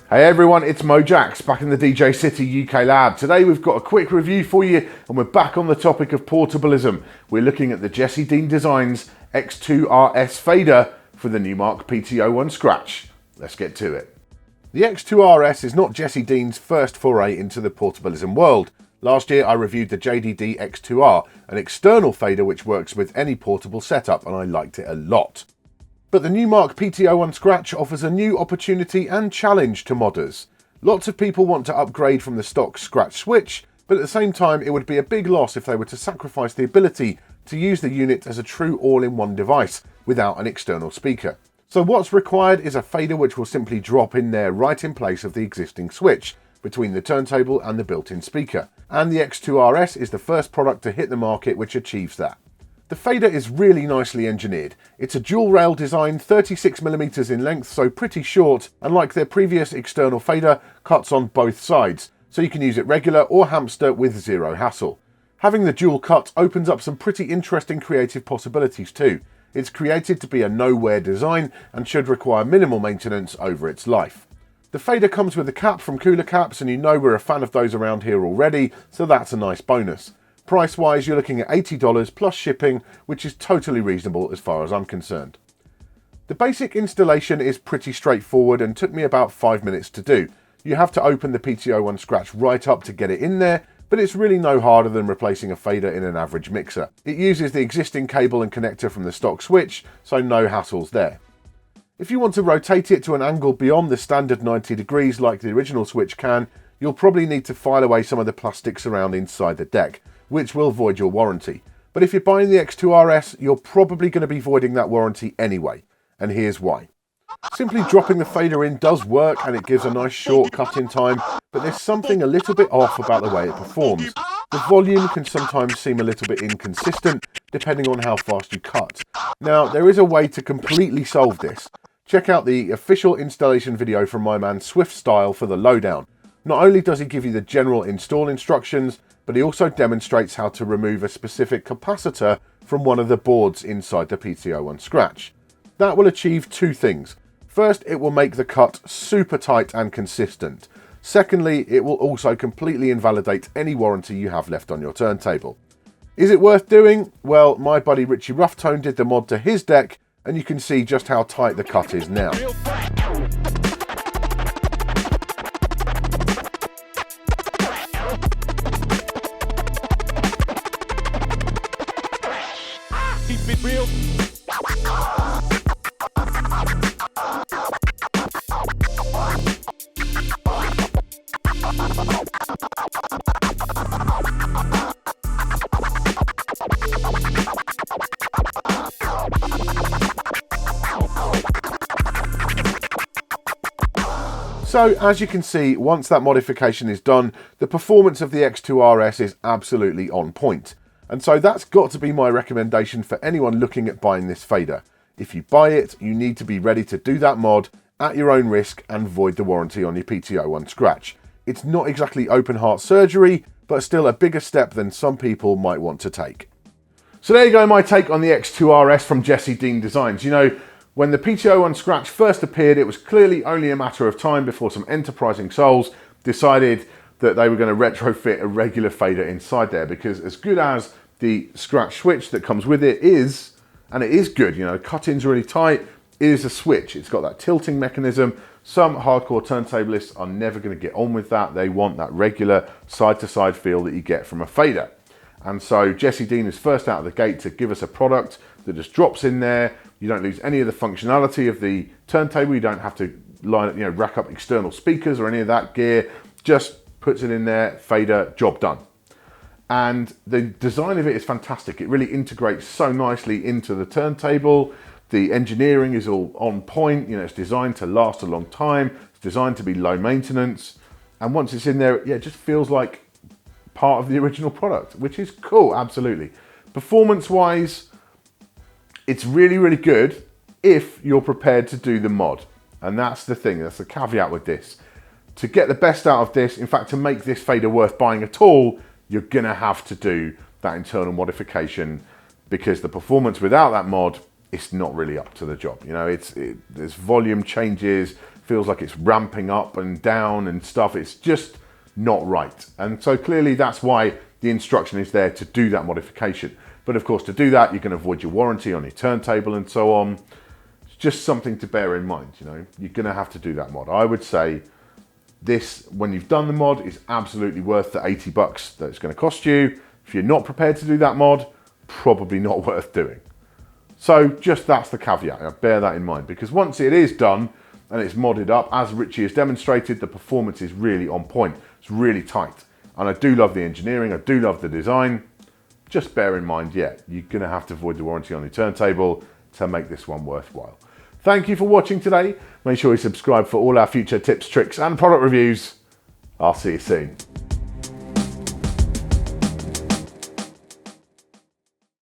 Hey everyone, it's Mojaxx back in the DJcity UK lab. Today we've got a quick review for you and we're back on the topic of portablism. We're looking at the Jesse Dean Designs X2RS fader for the Numark PT01 Scratch. Let's get to it. The X2RS is not Jesse Dean's first foray into the portablism world. Last year I reviewed the JDDX2R, an external fader which works with any portable setup, and I liked it a lot. But the Numark PT01 Scratch offers a new opportunity and challenge to modders. Lots of people want to upgrade from the stock Scratch switch, but at the same time it would be a big loss if they were to sacrifice the ability to use the unit as a true all-in-one device without an external speaker. So what's required is a fader which will simply drop in there right in place of the existing switch, between the turntable and the built-in speaker. And the X2RS is the first product to hit the market which achieves that. The fader is really nicely engineered. It's a dual rail design, 36mm in length, so pretty short, and like their previous external fader, cuts on both sides, so you can use it regular or hamster with zero hassle. Having the dual cut opens up some pretty interesting creative possibilities too. It's created to be a no-wear design and should require minimal maintenance over its life. The fader comes with a cap from Cooler Caps, and you know we're a fan of those around here already, so that's a nice bonus. Price-wise, you're looking at $80 plus shipping, which is totally reasonable as far as I'm concerned. The basic installation is pretty straightforward and took me about 5 minutes to do. You have to open the PT01 Scratch right up to get it in there, but it's really no harder than replacing a fader in an average mixer. It uses the existing cable and connector from the stock switch, so no hassles there. If you want to rotate it to an angle beyond the standard 90 degrees like the original switch can, you'll probably need to file away some of the plastics around inside the deck, which will void your warranty. But if you're buying the X2RS, you're probably going to be voiding that warranty anyway, and here's why. Simply dropping the fader in does work and it gives a nice short cut-in time, but there's something a little bit off about the way it performs. The volume can sometimes seem a little bit inconsistent depending on how fast you cut. Now, there is a way to completely solve this. Check out the official installation video from my man Swift Style for the lowdown. Not only does he give you the general install instructions, but he also demonstrates how to remove a specific capacitor from one of the boards inside the PT01 Scratch. That will achieve two things. First, it will make the cut super tight and consistent. Secondly, it will also completely invalidate any warranty you have left on your turntable. Is it worth doing? Well, my buddy Richie Roughtone did the mod to his deck, and you can see just how tight the cut is now. Keep it real. So as you can see, once that modification is done, the performance of the X2RS is absolutely on point. And so that's got to be my recommendation for anyone looking at buying this fader. If you buy it, you need to be ready to do that mod at your own risk and void the warranty on your PT01 Scratch. It's not exactly open heart surgery, but still a bigger step than some people might want to take. So there you go, my take on the X2RS from Jesse Dean Designs. You know, when the PT01 Scratch first appeared, it was clearly only a matter of time before some enterprising souls decided that they were going to retrofit a regular fader inside there, because as good as the Scratch switch that comes with it is, and it is good, you know, cut-in's really tight, it is a switch. It's got that tilting mechanism. Some hardcore turntablists are never going to get on with that. They want that regular side-to-side feel that you get from a fader. And so Jesse Dean is first out of the gate to give us a product that just drops in there. You don't lose any of the functionality of the turntable. You don't have to line, you know, rack up external speakers or any of that gear. Just puts it in there, fader, job done. And the design of it is fantastic. It really integrates so nicely into the turntable. The engineering is all on point. You know, it's designed to last a long time. It's designed to be low maintenance. And once it's in there, yeah, it just feels like part of the original product, which is cool, absolutely. Performance-wise, it's really, really good if you're prepared to do the mod. And that's the thing, that's the caveat with this. To get the best out of this, in fact, to make this fader worth buying at all, you're gonna have to do that internal modification, because the performance without that mod, it's not really up to the job. You know, there's volume changes, feels like it's ramping up and down and stuff. It's just not right. And so clearly that's why the instruction is there to do that modification. But of course, to do that, you can avoid your warranty on your turntable and so on. It's just something to bear in mind, you know. You're gonna have to do that mod. I would say this, when you've done the mod, is absolutely worth the 80 bucks that it's gonna cost you. If you're not prepared to do that mod, probably not worth doing. So just that's the caveat, now bear that in mind, because once it is done and it's modded up, as Richie has demonstrated, the performance is really on point. It's really tight. And I do love the engineering, I do love the design. Just bear in mind, yeah, you're gonna have to avoid the warranty on your turntable to make this one worthwhile. Thank you for watching today. Make sure you subscribe for all our future tips, tricks, and product reviews. I'll see you soon.